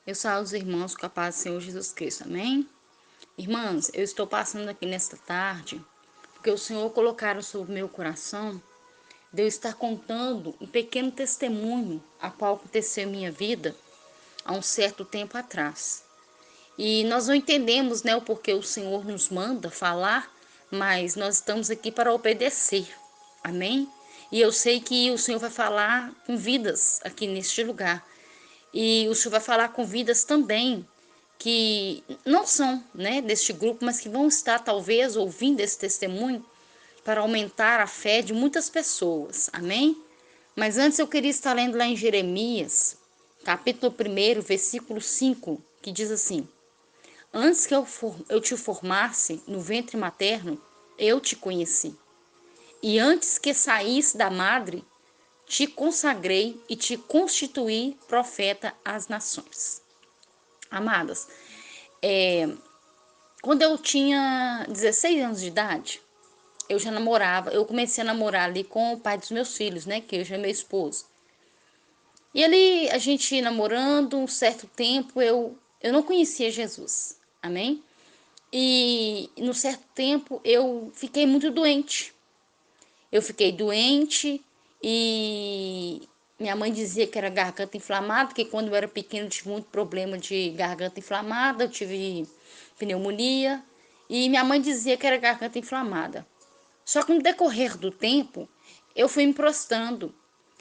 Eu saúdo os irmãos com a paz do Senhor Jesus Cristo, amém? Irmãs, eu estou passando aqui nesta tarde, porque o Senhor colocaram sobre meu coração de eu estar contando um pequeno testemunho a qual aconteceu em minha vida há um certo tempo atrás. E nós não entendemos, né, o porquê o Senhor nos manda falar, mas nós estamos aqui para obedecer, amém? E eu sei que o Senhor vai falar com vidas aqui neste lugar. E o Senhor vai falar com vidas também que não são, né, deste grupo, mas que vão estar talvez ouvindo esse testemunho para aumentar a fé de muitas pessoas. Amém? Mas antes eu queria estar lendo lá em Jeremias, capítulo 1, versículo 5, que diz assim: Antes que eu te formasse no ventre materno, eu te conheci. E antes que saísse da madre, te consagrei e te constituí profeta às nações. Amadas, quando eu tinha 16 anos de idade, eu já namorava, eu comecei a namorar ali com o pai dos meus filhos, né, que hoje é meu esposo. E ali, a gente namorando um certo tempo, eu não conhecia Jesus, amém? E no certo tempo eu fiquei muito doente. Eu fiquei doente e minha mãe dizia que era garganta inflamada, porque quando eu era pequena eu tive muito problema de garganta inflamada, eu tive pneumonia e minha mãe dizia que era garganta inflamada. Só que no decorrer do tempo eu fui me prostrando.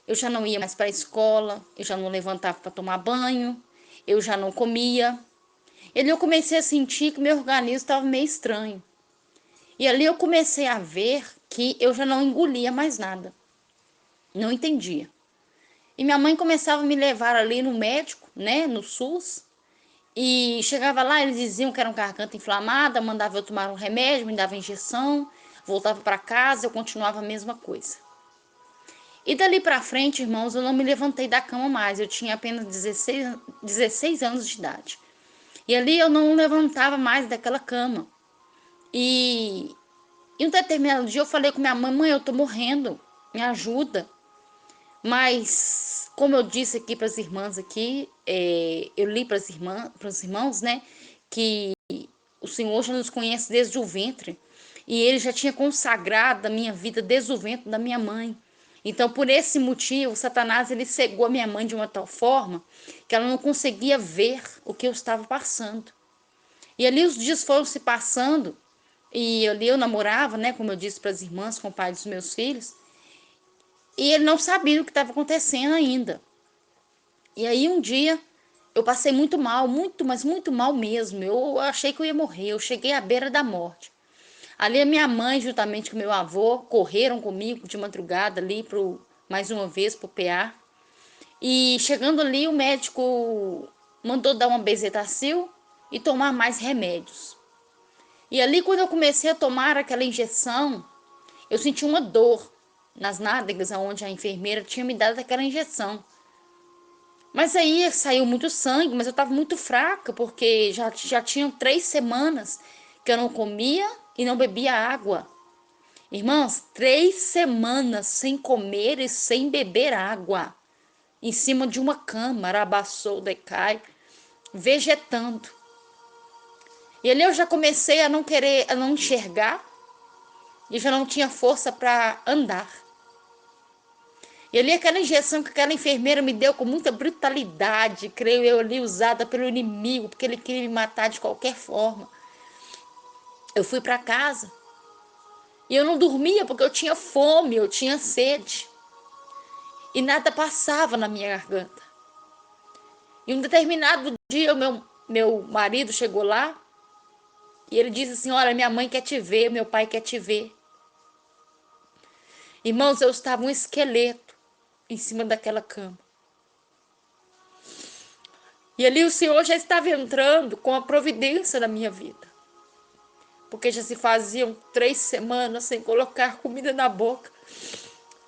Eu já não ia mais para a escola, eu já não levantava para tomar banho, eu já não comia. E ali eu comecei a sentir que meu organismo estava meio estranho. E ali eu comecei a ver que eu já não engolia mais nada. Não entendia. E minha mãe começava a me levar ali no médico, né, no SUS. E chegava lá, eles diziam que era uma garganta inflamada, mandava eu tomar um remédio, me dava injeção, voltava para casa, eu continuava a mesma coisa. E dali para frente, irmãos, eu não me levantei da cama mais, eu tinha apenas 16 anos de idade. E ali eu não levantava mais daquela cama. E em um determinado dia eu falei com minha mãe: mãe, eu tô morrendo, me ajuda. Mas, como eu disse aqui para as irmãs aqui, eu li para os irmãos, né, que o Senhor já nos conhece desde o ventre. E Ele já tinha consagrado a minha vida desde o ventre da minha mãe. Então, por esse motivo, Satanás ele cegou a minha mãe de uma tal forma que ela não conseguia ver o que eu estava passando. E ali os dias foram se passando e ali eu namorava, né, como eu disse para as irmãs, com o pai dos meus filhos, e ele não sabia o que estava acontecendo ainda. E aí um dia eu passei muito mal, muito, mas muito mal mesmo. Eu achei que eu ia morrer, eu cheguei à beira da morte. Ali a minha mãe, juntamente com meu avô, correram comigo de madrugada ali mais uma vez pro PA. E chegando ali, o médico mandou dar uma bezetacil e tomar mais remédios. E ali, quando eu comecei a tomar aquela injeção, eu senti uma dor nas nádegas, onde a enfermeira tinha me dado aquela injeção. Mas aí saiu muito sangue, mas eu estava muito fraca, porque já tinham 3 semanas que eu não comia e não bebia água. Irmãs, 3 semanas sem comer e sem beber água. Em cima de uma cama, arabaçou, decai, vegetando. E ali eu já comecei a não querer, a não enxergar, e já não tinha força para andar. E ali aquela injeção que aquela enfermeira me deu com muita brutalidade, creio eu ali usada pelo inimigo, porque ele queria me matar de qualquer forma. Eu fui para casa e eu não dormia porque eu tinha fome, eu tinha sede. E nada passava na minha garganta. E um determinado dia o meu marido chegou lá e ele disse assim: olha, minha mãe quer te ver, meu pai quer te ver. Irmãos, eu estava um esqueleto em cima daquela cama. E ali o Senhor já estava entrando com a providência na minha vida. Porque já se faziam 3 semanas sem colocar comida na boca.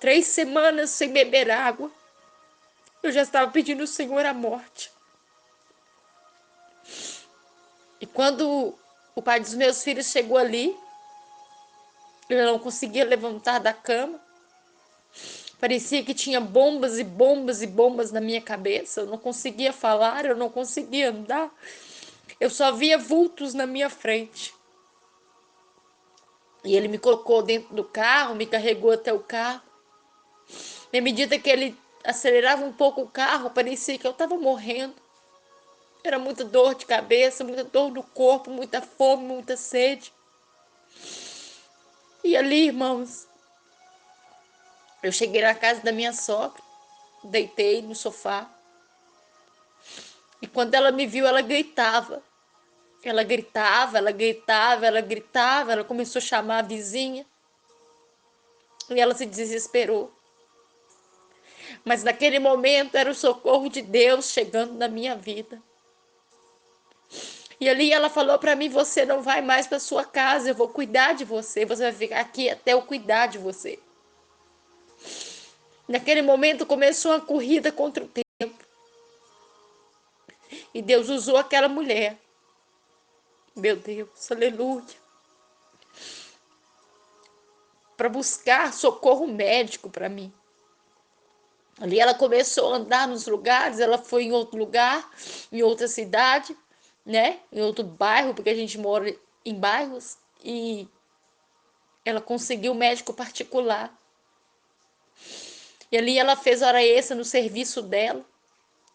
3 semanas sem beber água. Eu já estava pedindo ao Senhor a morte. E quando o pai dos meus filhos chegou ali, eu não conseguia levantar da cama. Parecia que tinha bombas e bombas e bombas na minha cabeça. Eu não conseguia falar, eu não conseguia andar. Eu só via vultos na minha frente. E ele me colocou dentro do carro, me carregou até o carro. E à medida que ele acelerava um pouco o carro, parecia que eu estava morrendo. Era muita dor de cabeça, muita dor no corpo, muita fome, muita sede. E ali, irmãos, eu cheguei na casa da minha sogra, deitei no sofá. E quando ela me viu, ela gritava. Ela gritava, ela gritava, ela gritava. Ela começou a chamar a vizinha. E ela se desesperou. Mas naquele momento era o socorro de Deus chegando na minha vida. E ali ela falou para mim: você não vai mais para sua casa, eu vou cuidar de você. Você vai ficar aqui até eu cuidar de você. Naquele momento começou uma corrida contra o tempo. E Deus usou aquela mulher. Meu Deus, aleluia. Para buscar socorro médico para mim. Ali ela começou a andar nos lugares, ela foi em outro lugar, em outra cidade, né? Em outro bairro, porque a gente mora em bairros. E ela conseguiu um médico particular. E ali ela fez hora extra no serviço dela.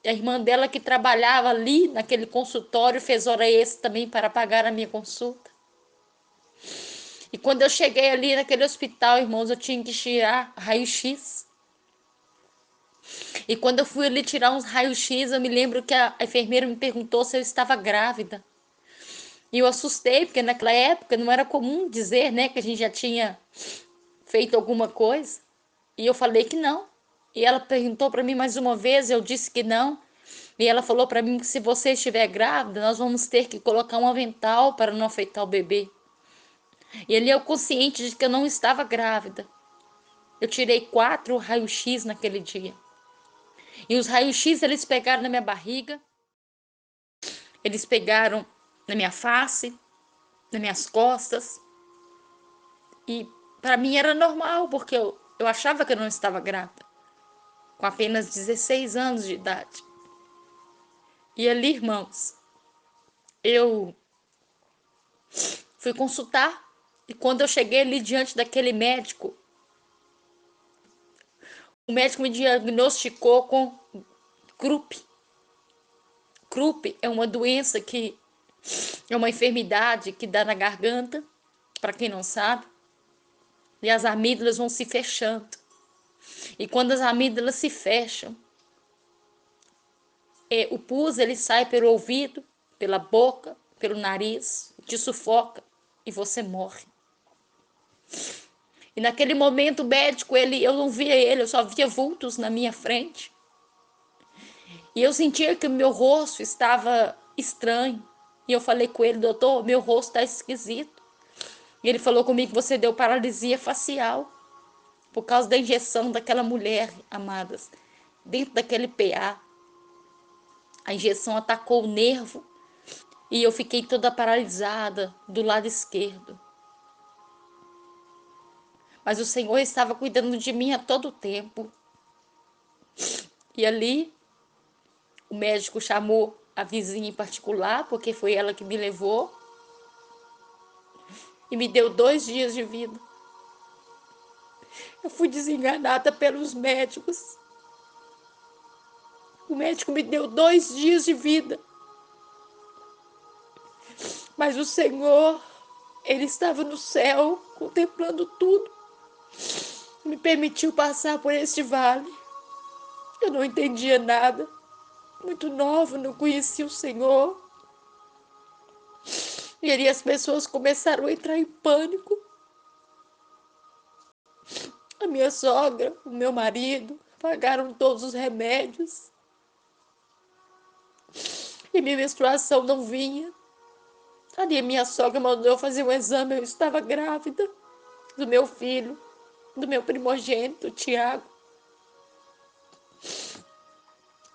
A irmã dela que trabalhava ali naquele consultório fez hora extra também para pagar a minha consulta. E quando eu cheguei ali naquele hospital, irmãos, eu tinha que tirar raio-x. E quando eu fui ali tirar uns raios-x, eu me lembro que a enfermeira me perguntou se eu estava grávida. E eu assustei, porque naquela época não era comum dizer, né, que a gente já tinha feito alguma coisa. E eu falei que não. E ela perguntou para mim mais uma vez, eu disse que não. E ela falou para mim que se você estiver grávida, nós vamos ter que colocar um avental para não afetar o bebê. E ali eu consciente de que eu não estava grávida. Eu tirei 4 raios-x naquele dia. E os raios-x eles pegaram na minha barriga, eles pegaram na minha face, nas minhas costas. E para mim era normal, porque eu achava que eu não estava grávida, com apenas 16 anos de idade. E ali, irmãos, eu fui consultar. E quando eu cheguei ali diante daquele médico, o médico me diagnosticou com Krupp. Krupp é uma doença que é uma enfermidade que dá na garganta, para quem não sabe, e as amígdalas vão se fechando. E quando as amígdalas se fecham, o pus ele sai pelo ouvido, pela boca, pelo nariz, te sufoca e você morre. E naquele momento o médico, eu não via ele, eu só via vultos na minha frente. E eu sentia que o meu rosto estava estranho. E eu falei com ele: doutor, meu rosto está esquisito. E ele falou comigo: você deu paralisia facial por causa da injeção daquela mulher, amadas, dentro daquele PA. A injeção atacou o nervo e eu fiquei toda paralisada do lado esquerdo. Mas o Senhor estava cuidando de mim a todo tempo. E ali o médico chamou a vizinha em particular, porque foi ela que me levou, e me deu 2 dias de vida. Eu fui desenganada pelos médicos. O médico me deu 2 dias de vida. Mas o Senhor, Ele estava no céu, contemplando tudo. Me permitiu passar por este vale. Eu não entendia nada. Muito nova, não conhecia o Senhor. E ali as pessoas começaram a entrar em pânico. A minha sogra, o meu marido, pagaram todos os remédios. E minha menstruação não vinha. Ali a minha sogra mandou eu fazer um exame, eu estava grávida do meu filho, do meu primogênito, Tiago.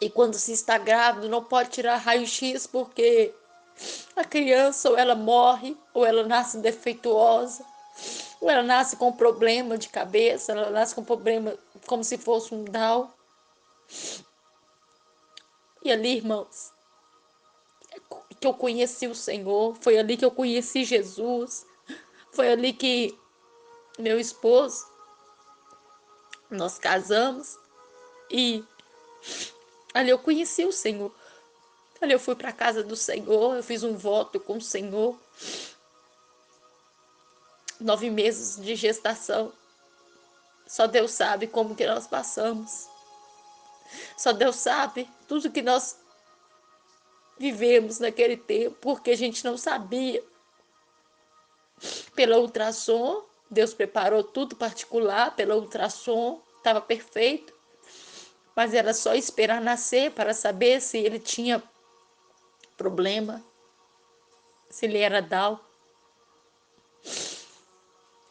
E quando se está grávido, não pode tirar raio-x porque a criança ou ela morre, ou ela nasce defeituosa, ou ela nasce com problema de cabeça, ela nasce com problema como se fosse um Down. E ali, irmãos, que eu conheci o Senhor, foi ali que eu conheci Jesus, foi ali que meu esposo, nós casamos e ali eu conheci o Senhor. Ali eu fui para a casa do Senhor, eu fiz um voto com o Senhor. 9 meses de gestação. Só Deus sabe como que nós passamos. Só Deus sabe tudo que nós vivemos naquele tempo, porque a gente não sabia. Pela ultrassom, Deus preparou tudo particular, pela ultrassom, estava perfeito. Mas era só esperar nascer para saber se ele tinha problema, se ele era Down.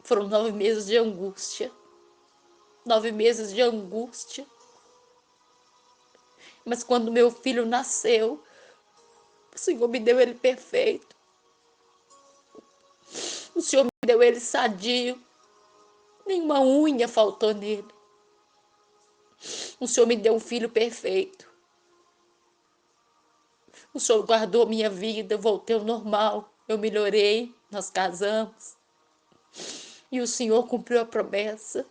Foram 9 meses de angústia. 9 meses de angústia. Mas quando meu filho nasceu, o Senhor me deu ele perfeito. O Senhor me deu ele sadio. Nenhuma unha faltou nele. O Senhor me deu um filho perfeito. O Senhor guardou minha vida, eu voltei ao normal. Eu melhorei, nós casamos. E o Senhor cumpriu a promessa.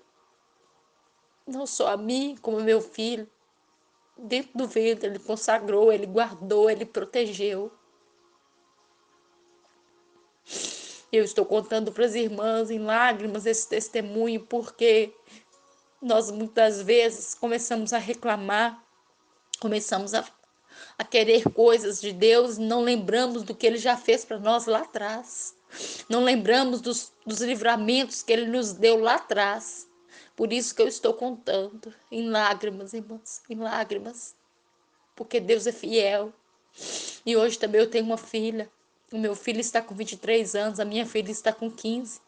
Não só a mim, como ao meu filho. Dentro do ventre, Ele consagrou, Ele guardou, Ele protegeu. Eu estou contando para as irmãs em lágrimas esse testemunho, porque nós muitas vezes começamos a reclamar, começamos a querer coisas de Deus, não lembramos do que Ele já fez para nós lá atrás. Não lembramos dos livramentos que Ele nos deu lá atrás. Por isso que eu estou contando, em lágrimas, irmãos, em lágrimas. Porque Deus é fiel. E hoje também eu tenho uma filha. O meu filho está com 23 anos, a minha filha está com 15.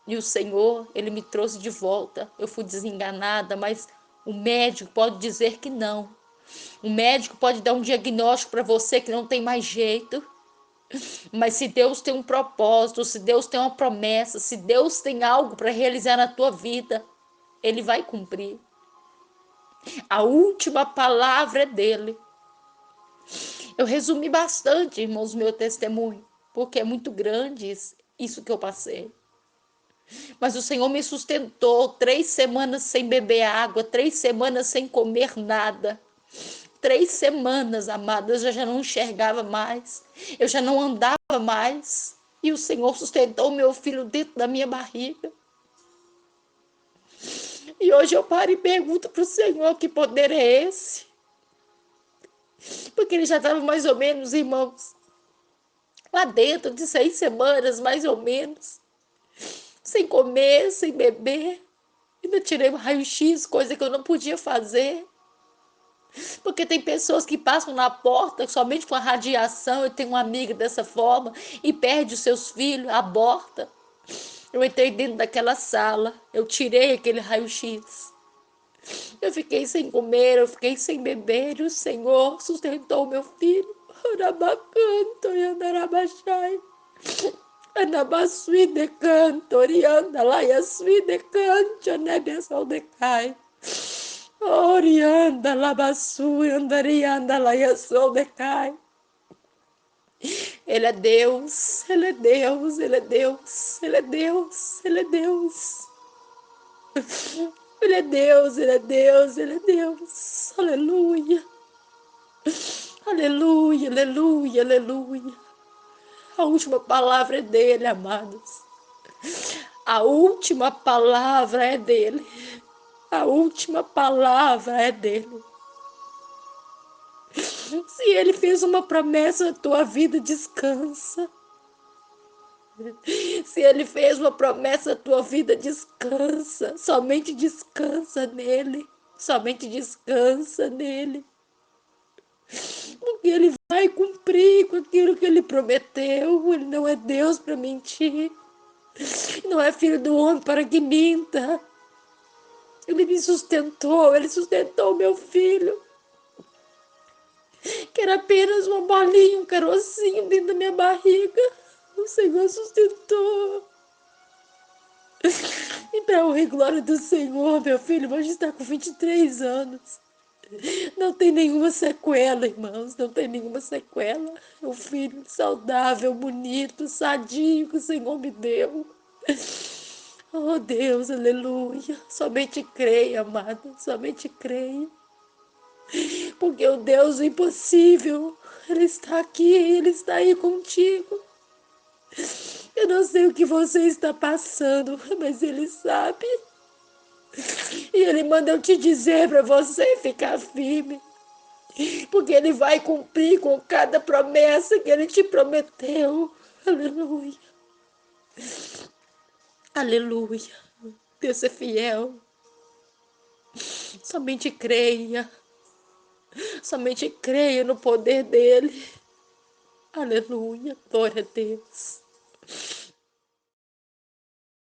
E o Senhor, Ele me trouxe de volta. Eu fui desenganada, mas o médico pode dizer que não. O médico pode dar um diagnóstico para você que não tem mais jeito. Mas se Deus tem um propósito, se Deus tem uma promessa, se Deus tem algo para realizar na tua vida, Ele vai cumprir. A última palavra é dele. Eu resumi bastante, irmãos, meu testemunho, porque é muito grande isso que eu passei. Mas o Senhor me sustentou 3 semanas sem beber água, 3 semanas sem comer nada. 3 semanas, amadas, eu já não enxergava mais, eu já não andava mais. E o Senhor sustentou o meu filho dentro da minha barriga. E hoje eu paro e pergunto para o Senhor que poder é esse. Porque ele já estava mais ou menos, irmãos, lá dentro de 6 semanas, mais ou menos. Sem comer, sem beber. Ainda tirei um raio-x, coisa que eu não podia fazer. Porque tem pessoas que passam na porta somente com a radiação. Eu tenho uma amiga dessa forma e perde os seus filhos, aborta. Eu entrei dentro daquela sala, eu tirei aquele raio-x. Eu fiquei sem comer, eu fiquei sem beber, e o Senhor sustentou meu filho. Orabacanto e andarabachai. Anabasui de canto, orianda lá e asui de canto, nebe sol de cai. Orianda lá basui, andarianda lá e sol de cai. Ele é Deus, Ele é Deus, Ele é Deus, Ele é Deus, Ele é Deus. Ele é Deus, Ele é Deus, Ele é Deus. Aleluia. Aleluia, aleluia, aleluia. A última palavra é dele, amados. A última palavra é dele. A última palavra é dele. Se ele fez uma promessa, a tua vida descansa. Se ele fez uma promessa, a tua vida descansa. Somente descansa nele. Somente descansa nele. Porque ele vai cumprir com aquilo que ele prometeu. Ele não é Deus para mentir. Não é filho do homem para que minta. Ele me sustentou. Ele sustentou meu filho. Que era apenas uma bolinha, um carocinho dentro da minha barriga. O Senhor sustentou. E para honra e glória do Senhor, meu filho, hoje está com 23 anos. Não tem nenhuma sequela, irmãos, não tem nenhuma sequela. É um filho saudável, bonito, sadio que o Senhor me deu. Oh Deus, aleluia. Somente creia, amada, somente creia. Porque o Deus do impossível, Ele está aqui, Ele está aí contigo. Eu não sei o que você está passando, mas Ele sabe. E Ele manda eu te dizer para você ficar firme. Porque Ele vai cumprir com cada promessa que Ele te prometeu. Aleluia. Aleluia. Deus é fiel. Somente creia. Somente creia no poder dEle. Aleluia. Glória a Deus.